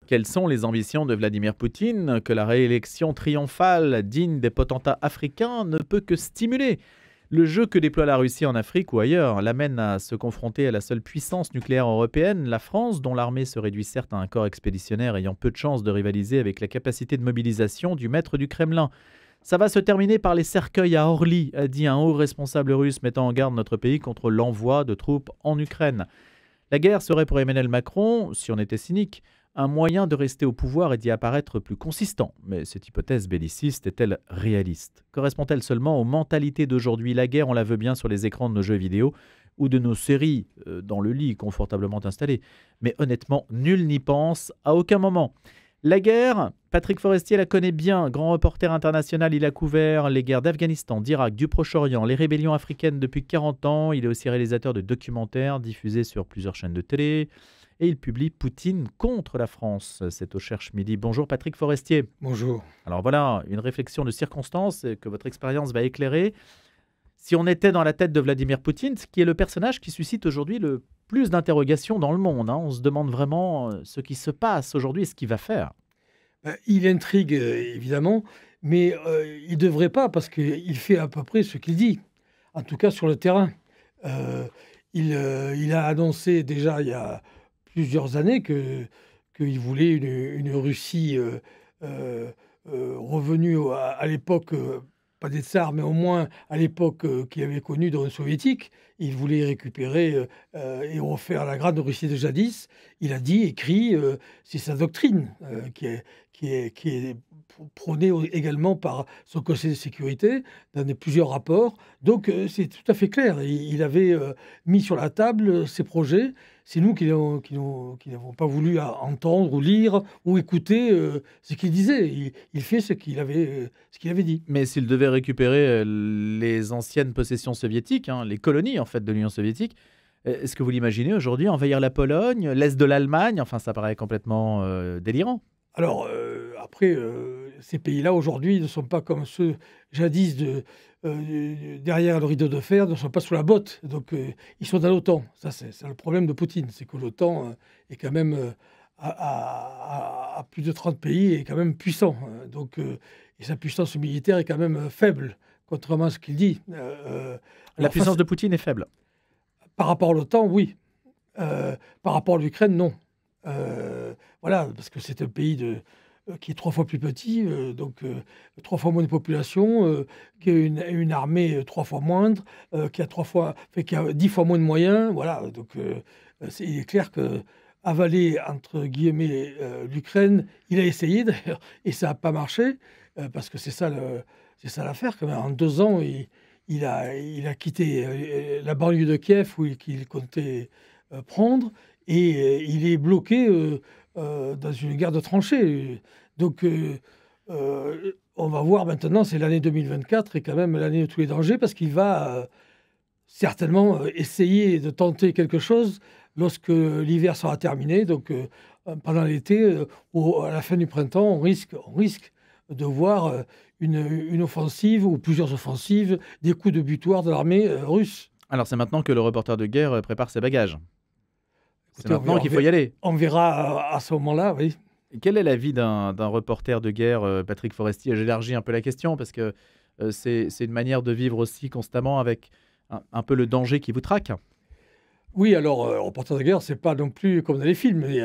Quelles sont les ambitions de Vladimir Poutine que la réélection triomphale digne des potentats africains ne peut que stimuler? Le jeu que déploie la Russie en Afrique ou ailleurs l'amène à se confronter à la seule puissance nucléaire européenne, la France, dont l'armée se réduit certes à un corps expéditionnaire ayant peu de chances de rivaliser avec la capacité de mobilisation du maître du Kremlin. Ça va se terminer par les cercueils à Orly, a dit un haut responsable russe mettant en garde notre pays contre l'envoi de troupes en Ukraine. La guerre serait pour Emmanuel Macron, si on était cynique, un moyen de rester au pouvoir et d'y apparaître plus consistant. Mais cette hypothèse belliciste est-elle réaliste? Correspond-elle seulement aux mentalités d'aujourd'hui? La guerre, on la veut bien sur les écrans de nos jeux vidéo ou de nos séries dans le lit confortablement installé. Mais honnêtement, nul n'y pense à aucun moment. La guerre, Patrick Forestier la connaît bien. Grand reporter international, il a couvert les guerres d'Afghanistan, d'Irak, du Proche-Orient, les rébellions africaines depuis 40 ans. Il est aussi réalisateur de documentaires diffusés sur plusieurs chaînes de télé. Et il publie Poutine contre la France. C'est au Cherche Midi. Bonjour Patrick Forestier. Bonjour. Alors voilà, une réflexion de circonstance que votre expérience va éclairer. Si on était dans la tête de Vladimir Poutine, qui est le personnage qui suscite aujourd'hui le plus d'interrogations dans le monde, on se demande vraiment ce qui se passe aujourd'hui et ce qu'il va faire. Il intrigue évidemment, mais il ne devrait pas parce qu'il fait à peu près ce qu'il dit, en tout cas sur le terrain. Il a annoncé déjà il y a plusieurs années qu'il voulait une Russie revenue à l'époque, pas des tsars, mais au moins à l'époque qu'il avait connue dans le soviétique. Il voulait récupérer et refaire la grande Russie de jadis. Il a dit, écrit, c'est sa doctrine qui est prônée également par son Conseil de sécurité dans plusieurs rapports. Donc c'est tout à fait clair. Il avait mis sur la table ses projets. C'est nous qui n'avons pas voulu entendre ou lire ou écouter ce qu'il disait. Il fait ce qu'il avait dit. Mais s'il devait récupérer les anciennes possessions soviétiques, les colonies en fait de l'Union soviétique, est-ce que vous l'imaginez aujourd'hui envahir la Pologne, l'Est de l'Allemagne? Enfin, ça paraît complètement délirant. Alors, après, ces pays-là, aujourd'hui, ne sont pas comme ceux jadis derrière le rideau de fer, ne sont pas sous la botte. Donc, ils sont dans l'OTAN. Ça, c'est le problème de Poutine. C'est que l'OTAN est quand même, à plus de 30 pays, est quand même puissant. Donc, et sa puissance militaire est quand même faible, contrairement à ce qu'il dit. La puissance de Poutine est faible. Par rapport à l'OTAN, oui. Par rapport à l'Ukraine, non. Voilà, parce que c'est un pays qui est 3 fois plus petit, donc 3 fois moins de population, qui a une armée 3 fois moindre, qui a 10 fois moins de moyens. Voilà, donc il est clair que avaler entre guillemets l'Ukraine, il a essayé d'ailleurs, et ça n'a pas marché, parce que c'est ça l'affaire. Quand même. En 2 ans, il a quitté la banlieue de Kiev qu'il comptait prendre. Et il est bloqué dans une guerre de tranchées. Donc, on va voir maintenant, c'est l'année 2024 et quand même l'année de tous les dangers, parce qu'il va certainement essayer de tenter quelque chose lorsque l'hiver sera terminé. Donc, pendant l'été, à la fin du printemps, on risque de voir une offensive ou plusieurs offensives, des coups de butoir de l'armée russe. Alors, c'est maintenant que le reporter de guerre prépare ses bagages. C'est maintenant qu'il faut y aller. On verra à ce moment-là, oui. Et quel est l'avis d'un reporter de guerre, Patrick Forestier? J'élargis un peu la question parce que c'est une manière de vivre aussi constamment avec un peu le danger qui vous traque. Oui, alors, reporter de guerre, c'est pas non plus comme dans les films. Il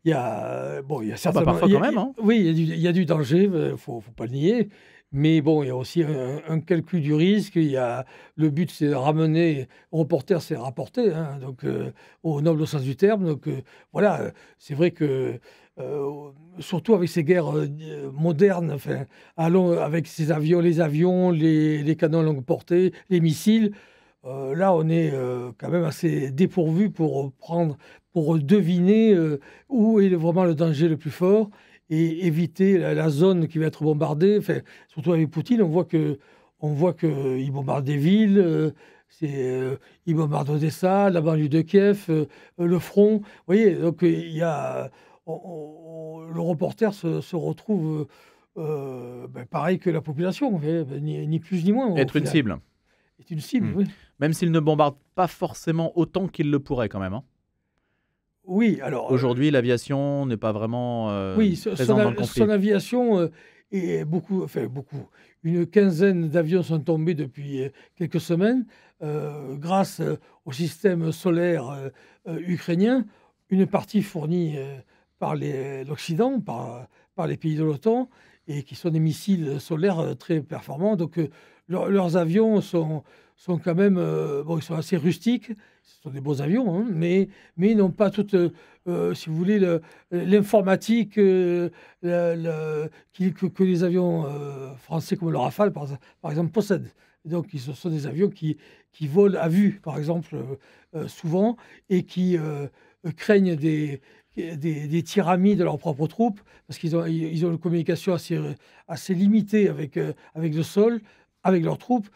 y a certainement... parfois quand même. Oui, il y a du danger, faut pas le nier. Mais bon, il y a aussi un calcul du risque. Le but, c'est de ramener, reporter, c'est rapporter, donc au noble sens du terme. Donc voilà, c'est vrai que surtout avec ces guerres modernes, enfin, avec ces avions, les canons à longue portée, les missiles. Là, on est quand même assez dépourvu pour deviner où est vraiment le danger le plus fort et éviter la zone qui va être bombardée. Enfin, surtout avec Poutine, on voit qu'il bombarde des villes, il bombarde Odessa, la banlieue de Kiev, le front. Vous voyez, donc le reporter se retrouve pareil que la population, ni plus ni moins. Être une cible. Est une cible, oui. Même s'il ne bombarde pas forcément autant qu'il le pourrait quand même. Oui, alors, Aujourd'hui, l'aviation n'est pas vraiment oui, présente dans le conflit. son aviation est beaucoup, enfin beaucoup. Une quinzaine d'avions sont tombés depuis quelques semaines grâce au système solaire ukrainien. Une partie fournie par l'Occident, par les pays de l'OTAN, et qui sont des missiles solaires très performants. Donc leurs avions sont quand même, bon, ils sont assez rustiques. Ce sont des beaux avions, hein, mais ils n'ont pas toute, si vous voulez, l'informatique que les avions français comme le Rafale, par exemple, possèdent. Et donc, ce sont des avions qui volent à vue, par exemple, souvent, et qui craignent des tiraillements de leurs propres troupes, parce ils ont une communication assez limitée avec le sol, avec leurs troupes,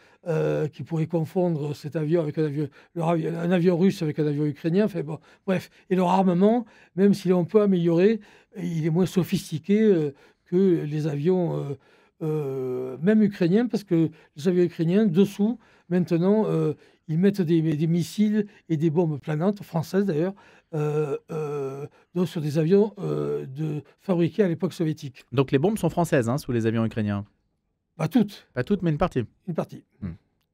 qui pourraient confondre cet avion avec un avion russe avec un avion ukrainien. Enfin, bon, bref, et leur armement, même s'il est un peu amélioré, il est moins sophistiqué que les avions, même ukrainiens, parce que les avions ukrainiens, dessous, maintenant, ils mettent des missiles et des bombes planantes, françaises d'ailleurs, donc sur des avions fabriqués à l'époque soviétique. Donc les bombes sont françaises hein, sous les avions ukrainiens. Pas toutes, Pas toutes, mais une partie. une partie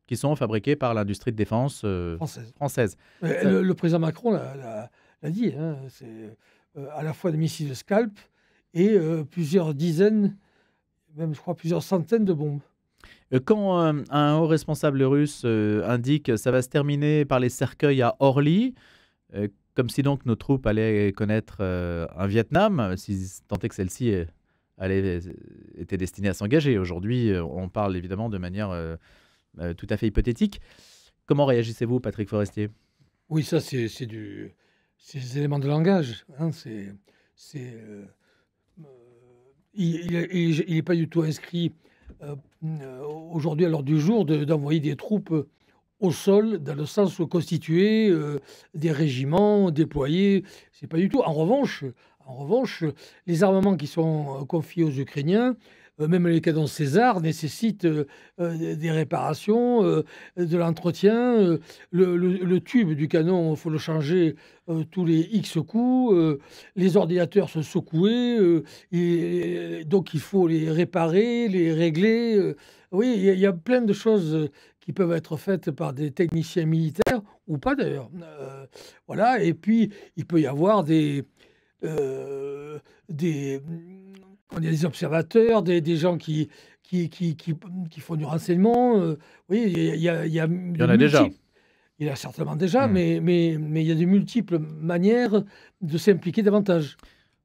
Qui sont fabriquées par l'industrie de défense française. française. Le président Macron l'a dit, hein, c'est à la fois des missiles Scalp et plusieurs dizaines, même je crois plusieurs centaines de bombes. Quand un haut responsable russe indique que ça va se terminer par les cercueils à Orly, comme si donc nos troupes allaient connaître un Vietnam, si tant est que celle-ci était destinée à s'engager. Aujourd'hui, on parle évidemment de manière tout à fait hypothétique. Comment réagissez-vous, Patrick Forestier? Oui, ça c'est des éléments de langage. Hein, il n'est pas du tout inscrit aujourd'hui à l'ordre du jour d'envoyer des troupes au sol, dans le sens où constituer des régiments déployés. C'est pas du tout. En revanche, les armements qui sont confiés aux Ukrainiens, même les canons César, nécessitent des réparations, de l'entretien. Le tube du canon, il faut le changer tous les X coups. Les ordinateurs sont secoués, et donc il faut les réparer, les régler. Oui, il y a plein de choses qui peuvent être faites par des techniciens militaires, ou pas d'ailleurs. Voilà, et puis il peut y avoir des observateurs, des gens qui font du renseignement. Oui, il y a Il y en a déjà. Il y en a certainement déjà, mais il y a de multiples manières de s'impliquer davantage.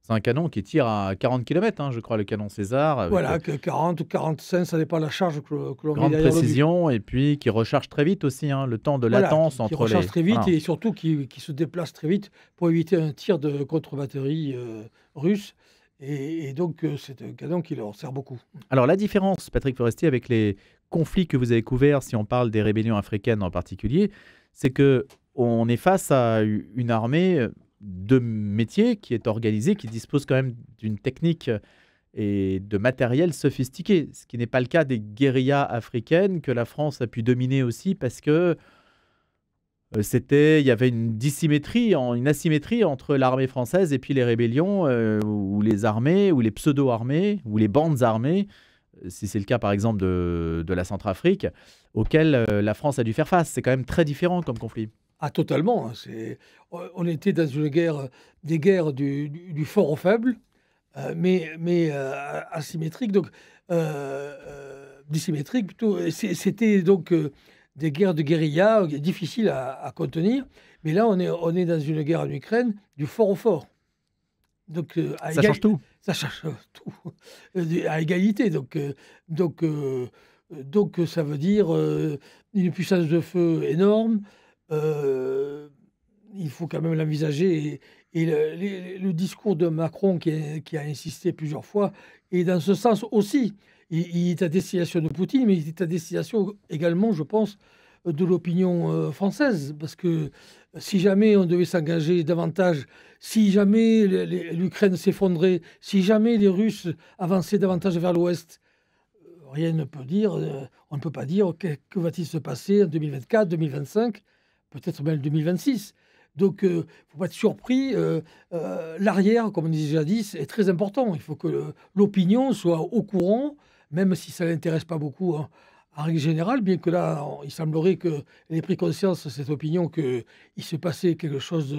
C'est un canon qui tire à 40 km, hein, je crois, le canon César. Avec Voilà, que 40 ou 45, ça dépend de la charge que l'on met grande derrière précision, et puis qui recharge très vite aussi, hein, le temps de Voilà, latence qui entre recharge les... très vite, Voilà. et surtout qui se déplace très vite pour éviter un tir de contre-batterie russe. Et donc, c'est un canon qui leur sert beaucoup. Alors la différence, Patrick Forestier, avec les conflits que vous avez couverts, si on parle des rébellions africaines en particulier, c'est que on est face à une armée de métier qui est organisée, qui dispose quand même d'une technique et de matériel sophistiqué, ce qui n'est pas le cas des guérillas africaines que la France a pu dominer aussi parce que il y avait une une asymétrie entre l'armée française et puis les rébellions ou les armées, ou les pseudo-armées, ou les bandes armées, si c'est le cas par exemple de la Centrafrique, auxquelles la France a dû faire face. C'est quand même très différent comme conflit. Ah, totalement, hein, on était dans des guerres du fort au faible, mais asymétriques, donc dissymétriques plutôt. C'était donc des guerres de guérilla difficiles à contenir. Mais là, on est dans une guerre en Ukraine du fort au fort. Donc, Ça change tout. ça change tout à égalité. Donc, ça veut dire une puissance de feu énorme. Il faut quand même l'envisager. Et le discours de Macron, qui a insisté plusieurs fois, est dans ce sens aussi. Il est à destination de Poutine, mais il est à destination également, je pense, de l'opinion française. Parce que si jamais on devait s'engager davantage, si jamais l'Ukraine s'effondrait, si jamais les Russes avançaient davantage vers l'Ouest, rien ne peut dire, on ne peut pas dire que va-t-il se passer en 2024, 2025, peut-être même 2026. Donc, il ne faut pas être surpris. L'arrière, comme on a déjà dit, est très important. Il faut que l'opinion soit au courant, même si ça ne l'intéresse pas beaucoup, hein, en règle générale, bien que là, il semblerait qu'elle ait pris conscience, cette opinion, qu'il se passait quelque chose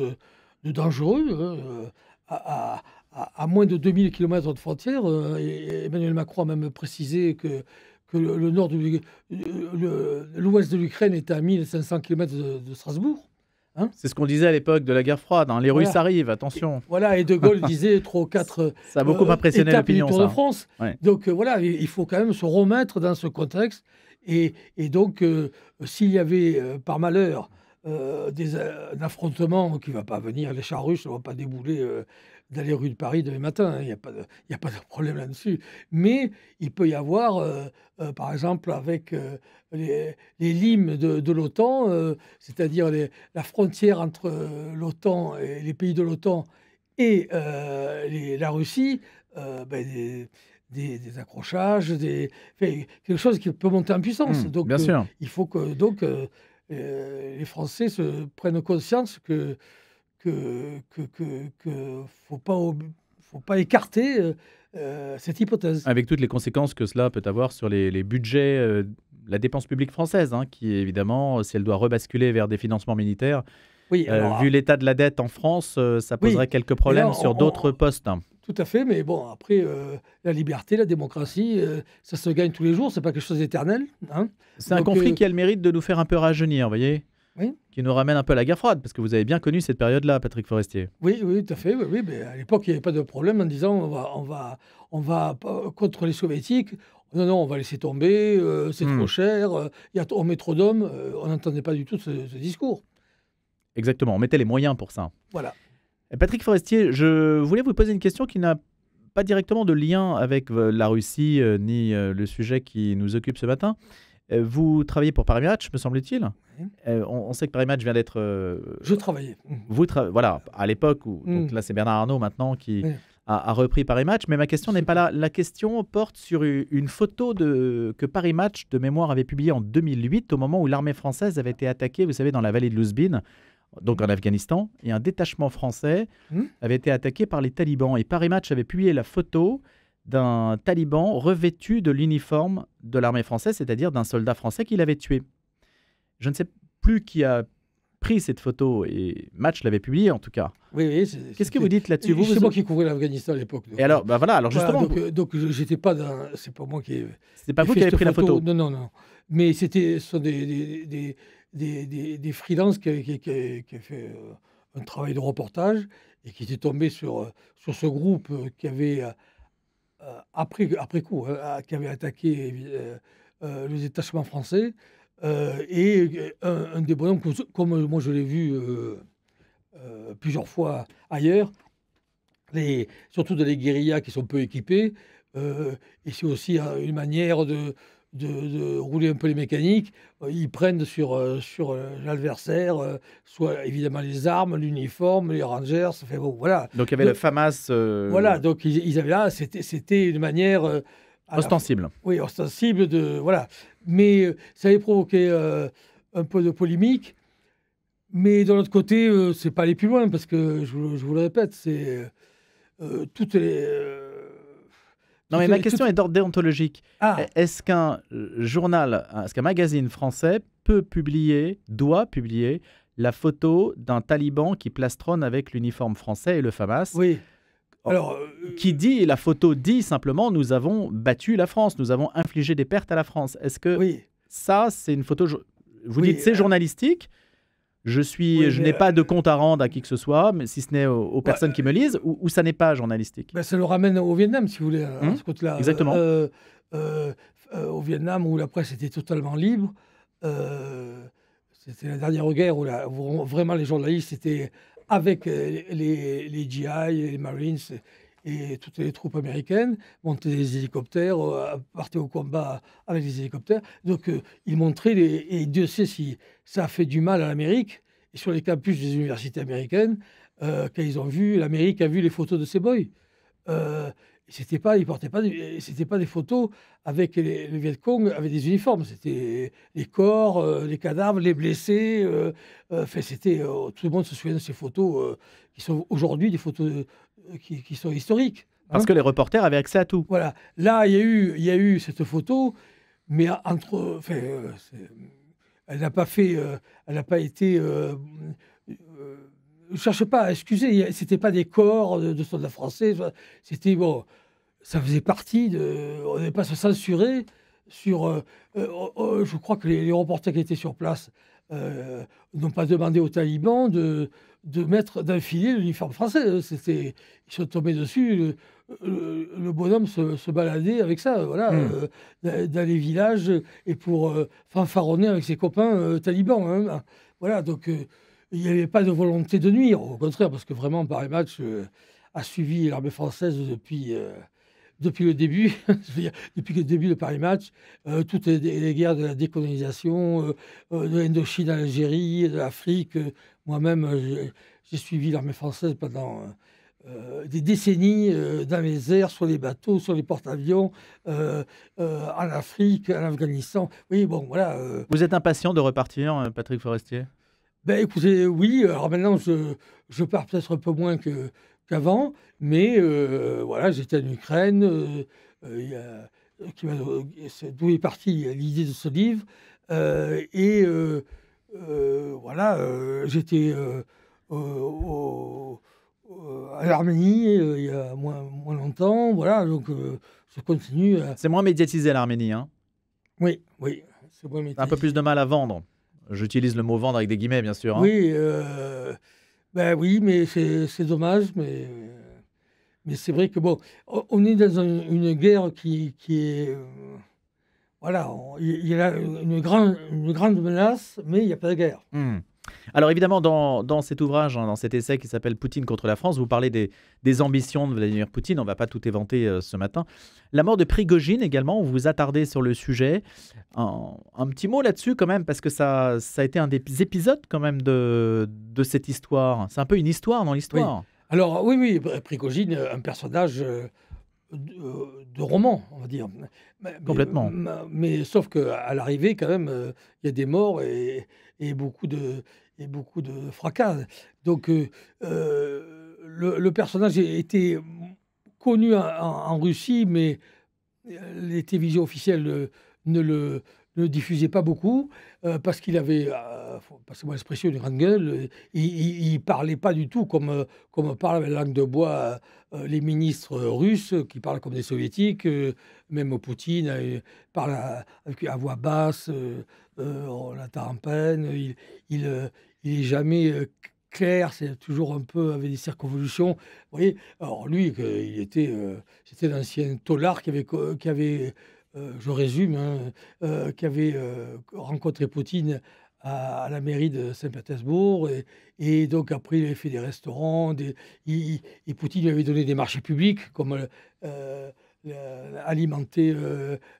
de dangereux. Hein, à moins de 2000 km de frontière. Et Emmanuel Macron a même précisé que le nord de l'ouest de l'Ukraine est à 1500 km de Strasbourg. Hein. C'est ce qu'on disait à l'époque de la guerre froide. Hein. Les Russes arrivent, attention. Et De Gaulle disait 3 ou 4 ça a beaucoup impressionné l'opinion, Tour ça. de France. Ouais. Donc il faut quand même se remettre dans ce contexte. Et donc, s'il y avait par malheur un affrontement qui ne va pas venir, les chars russes ne vont pas débouler dans les rues de Paris demain matin, il n'y a pas de problème là-dessus. Mais il peut y avoir, par exemple, avec les limes de l'OTAN, c'est-à-dire la frontière entre l'OTAN et les pays de l'OTAN et la Russie, des accrochages, quelque chose qui peut monter en puissance. Donc, bien sûr. il faut que les Français se prennent conscience que faut pas écarter cette hypothèse. Avec toutes les conséquences que cela peut avoir sur les budgets, la dépense publique française, hein, qui évidemment, si elle doit rebasculer vers des financements militaires, vu l'état de la dette en France, ça poserait quelques problèmes sur d'autres postes. Tout à fait, mais bon, après, la liberté, la démocratie, ça se gagne tous les jours, c'est pas quelque chose d'éternel. Hein. C'est un conflit qui a le mérite de nous faire un peu rajeunir, vous voyez, oui. Qui nous ramène un peu à la guerre froide, parce que vous avez bien connu cette période-là, Patrick Forestier. Oui, tout à fait. Oui, mais à l'époque, il n'y avait pas de problème en disant on va contre les soviétiques. Non, on va laisser tomber, c'est trop cher, on met trop d'hommes. On n'entendait pas du tout ce discours. Exactement, on mettait les moyens pour ça. Voilà. Patrick Forestier, je voulais vous poser une question qui n'a pas directement de lien avec la Russie ni le sujet qui nous occupe ce matin. Vous travaillez pour Paris Match, me semble-t-il. Oui. On sait que Paris Match vient d'être... Je travaillais. Voilà, à l'époque, donc là c'est Bernard Arnault maintenant qui a repris Paris Match, mais ma question n'est pas là. La question porte sur une photo que Paris Match, de mémoire, avait publiée en 2008, au moment où l'armée française avait été attaquée, vous savez, dans la vallée de l'Ouzbine, donc en Afghanistan, et un détachement français avait été attaqué par les talibans. Et Paris Match avait publié la photo d'un taliban revêtu de l'uniforme de l'armée française, c'est-à-dire d'un soldat français qui l'avait tué. Je ne sais plus qui a pris cette photo, et Match l'avait publiée en tout cas. Oui. Qu'est-ce que vous dites là-dessus? C'est moi qui couvrais l'Afghanistan à l'époque. Et alors, alors justement... Donc j'étais pas dans... C'est pas moi qui... C'est pas vous qui avez pris la photo? Non. Mais ce sont des freelances qui ont fait un travail de reportage et qui étaient tombés sur ce groupe qui avait, après coup, qui avait attaqué le détachement français. Et un des bonhommes, comme moi je l'ai vu plusieurs fois ailleurs, surtout dans les guérillas qui sont peu équipés, et c'est aussi une manière de rouler un peu les mécaniques. Ils prennent sur l'adversaire, soit évidemment les armes, l'uniforme, les rangers. Voilà. Donc il y avait le FAMAS. Voilà, donc ils avaient là, c'était une manière... ostensible. Oui, ostensible voilà. Mais ça avait provoqué un peu de polémique. Mais de l'autre côté, c'est pas aller plus loin parce que je vous le répète, c'est toutes les. Non, mais ma question est d'ordre déontologique. Est-ce qu'un magazine français doit publier la photo d'un taliban qui plastronne avec l'uniforme français et le FAMAS? Oui. Alors, la photo dit simplement nous avons battu la France, nous avons infligé des pertes à la France. Est-ce que ça, c'est une photo... Vous dites c'est journalistique, je n'ai pas de compte à rendre à qui que ce soit, mais si ce n'est aux personnes qui me lisent, ou ça n'est pas journalistique? Ça le ramène au Vietnam, si vous voulez, à ce côté-là. Exactement. Au Vietnam, où la presse était totalement libre. C'était la dernière guerre où vraiment les journalistes étaient avec les GI, les Marines et toutes les troupes américaines, montaient des hélicoptères, partaient au combat avec les hélicoptères. Donc, ils montraient, et Dieu sait si ça a fait du mal à l'Amérique, et sur les campus des universités américaines, quand l'Amérique a vu les photos de ces boys. ils portaient pas, c'était pas des photos avec les Viet Cong avec des uniformes. C'était les corps, les cadavres, les blessés. Enfin, tout le monde se souvient de ces photos qui sont aujourd'hui des photos qui sont historiques. Parce que les reporters avaient accès à tout. Voilà. Là, il y a eu cette photo, mais enfin, elle n'a pas fait, elle n'a pas été. Je cherche pas à excuser. C'était pas des corps de soldats français. C'était bon. Ça faisait partie de. On n'avait pas à se censurer sur. Je crois que les reporters qui étaient sur place n'ont pas demandé aux talibans d'enfiler l'uniforme français. Ils sont tombés dessus. Le bonhomme se baladait avec ça, voilà, dans les villages et pour fanfaronner avec ses copains talibans. Hein. Voilà, donc il n'y avait pas de volonté de nuire, au contraire, parce que vraiment, Paris Match a suivi l'armée française depuis le début, je veux dire, depuis le début de Paris Match, toutes les guerres de la décolonisation, de l'Indochine à l'Algérie, de l'Afrique. Moi-même, j'ai suivi l'armée française pendant des décennies dans les airs, sur les bateaux, sur les porte-avions, en Afrique, en Afghanistan. Oui, bon, voilà. Vous êtes impatient de repartir, Patrick Forestier? Ben, écoutez, oui. Alors maintenant, je pars peut-être un peu moins qu'avant, mais voilà, j'étais en Ukraine, c'est d'où est partie l'idée de ce livre, et voilà, j'étais à l'Arménie il y a moins longtemps, voilà, donc je continue. C'est moins médiatisé l'Arménie, hein? Oui, c'est moins Un peu plus de mal à vendre. J'utilise le mot vendre avec des guillemets, bien sûr. Hein. Oui, ben oui, mais c'est dommage, mais c'est vrai que bon, on est dans une guerre qui est voilà, il y a une grande menace, mais il n'y a pas de guerre. Alors évidemment, dans cet ouvrage, dans cet essai qui s'appelle Poutine contre la France, vous parlez des ambitions de Vladimir Poutine. On ne va pas tout éventer ce matin. La mort de Prigojine également, vous vous attardez sur le sujet. Un petit mot là-dessus quand même, parce que ça a été un des épisodes quand même de cette histoire. C'est un peu une histoire dans l'histoire. Oui. Alors oui, Prigojine, un personnage de roman, on va dire. Complètement. Mais sauf qu'à l'arrivée, quand même, il y a des morts et beaucoup de fracas. Donc, le personnage était connu en Russie, mais les télévisions officielles ne le diffusaient pas beaucoup parce qu'il avait, passez-moi l'expression, une grande gueule. Il ne parlait pas du tout comme parle avec la langue de bois les ministres russes qui parlent comme des soviétiques. Même Poutine parle à voix basse, on l'attend en peine. Il est jamais clair, c'est toujours un peu avec des circonvolutions. Vous voyez, alors lui, c'était l'ancien tolard qui avait je résume, hein, qui avait rencontré Poutine à la mairie de Saint-Pétersbourg. Et donc, après, il avait fait des restaurants. Et Poutine lui avait donné des marchés publics, comme alimenter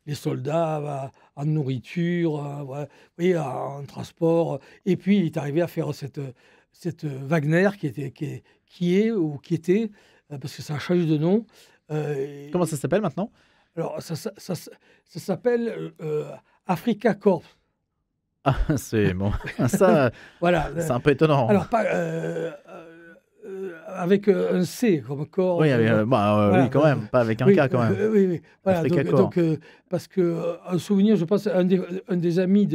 les soldats en nourriture, voilà, vous voyez, en transport. Et puis, il est arrivé à faire cette Wagner qui était, parce que ça a changé de nom. Comment ça s'appelle maintenant? Alors, ça s'appelle Africa Corps. Ah, c'est bon. Ça, voilà. C'est un peu étonnant. Alors, avec un C comme corps. Oui, voilà, oui, quand même. Pas avec un K, quand même. Oui. Voilà, donc, parce qu'un souvenir, je pense, un des amis,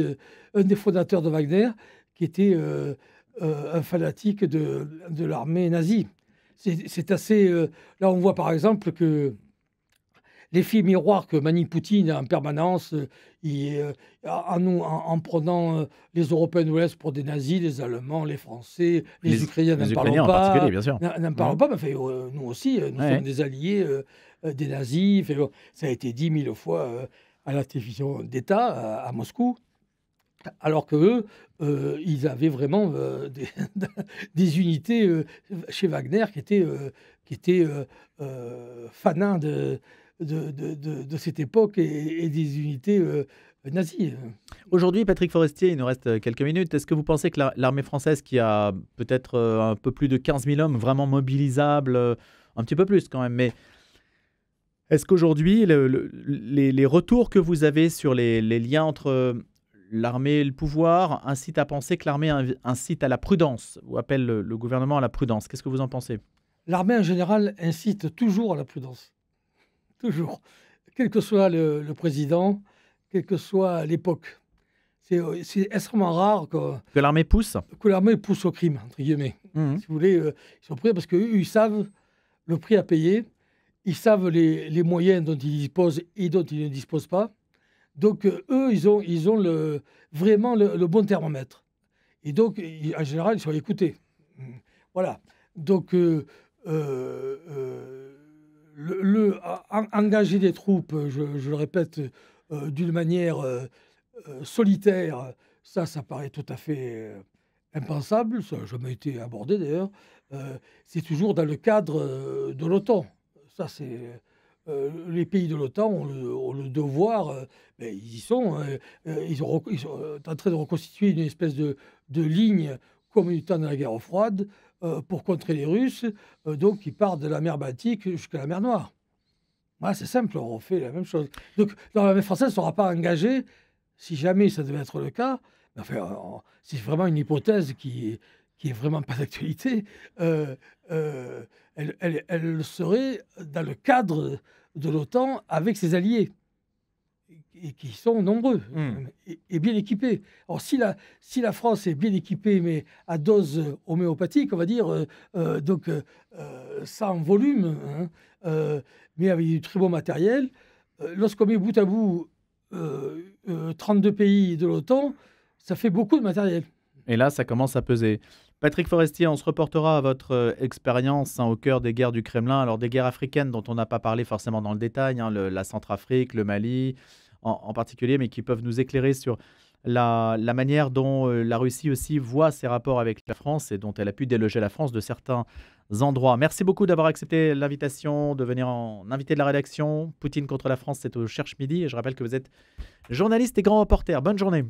un des fondateurs de Wagner, qui était un fanatique de l'armée nazie. C'est assez... là, on voit, par exemple, que l'effet miroir que manie Poutine en permanence, en prenant les Européens de l'Ouest pour des nazis, les Allemands, les Français, les Ukrainiens n'en parlent pas. En particulier, bien sûr. N'en parlent pas, mais enfin, nous aussi, nous sommes des alliés des nazis. Enfin, ça a été dit 1000 fois à la télévision d'État à Moscou. Alors qu'eux, ils avaient vraiment des unités chez Wagner qui étaient fanats de cette époque et des unités nazies. Aujourd'hui, Patrick Forestier, il nous reste quelques minutes. Est-ce que vous pensez que l'armée française, qui a peut-être un peu plus de 15 000 hommes vraiment mobilisables, un petit peu plus quand même, mais Est-ce qu'aujourd'hui, les retours que vous avez sur les liens entre l'armée et le pouvoir incitent à penser que l'armée incite à la prudence ou appelle le gouvernement à la prudence? Qu'est-ce que vous en pensez? L'armée en général incite toujours à la prudence, toujours, quel que soit le président, quelle que soit l'époque. C'est extrêmement rare Que l'armée pousse? que l'armée pousse au crime, entre guillemets. Mhm. Si vous voulez, ils sont prêts parce qu'eux, ils savent le prix à payer, ils savent les moyens dont ils disposent et dont ils ne disposent pas. Donc, eux, ils ont vraiment le bon thermomètre. Et donc, en général, ils sont écoutés. Voilà. Donc, engager des troupes, je le répète, d'une manière solitaire, ça paraît tout à fait impensable. Ça n'a jamais été abordé d'ailleurs. C'est toujours dans le cadre de l'OTAN. Ça, c'est les pays de l'OTAN ont le devoir, ben, ils y sont, ils sont en train de reconstituer une espèce de ligne comme du temps de la guerre froide pour contrer les Russes, donc ils partent de la mer Baltique jusqu'à la mer Noire. Voilà, c'est simple, on fait la même chose. Donc l'armée française ne sera pas engagée, si jamais ça devait être le cas, mais enfin, c'est vraiment une hypothèse qui est vraiment pas d'actualité, elle serait dans le cadre de l'OTAN avec ses alliés, et qui sont nombreux et bien équipés. Alors si la France est bien équipée, mais à dose homéopathique, on va dire, donc ça en volume, hein, mais avec du très bon matériel, lorsqu'on met bout à bout 32 pays de l'OTAN, ça fait beaucoup de matériel. Et là, ça commence à peser. Patrick Forestier, on se reportera à votre expérience au cœur des guerres du Kremlin. Alors des guerres africaines dont on n'a pas parlé forcément dans le détail, la Centrafrique, le Mali en particulier, mais qui peuvent nous éclairer sur la manière dont la Russie aussi voit ses rapports avec la France et dont elle a pu déloger la France de certains endroits. Merci beaucoup d'avoir accepté l'invitation, de venir en invité de la rédaction. Poutine contre la France, c'est au Cherche Midi. Et je rappelle que vous êtes journaliste et grand reporter. Bonne journée.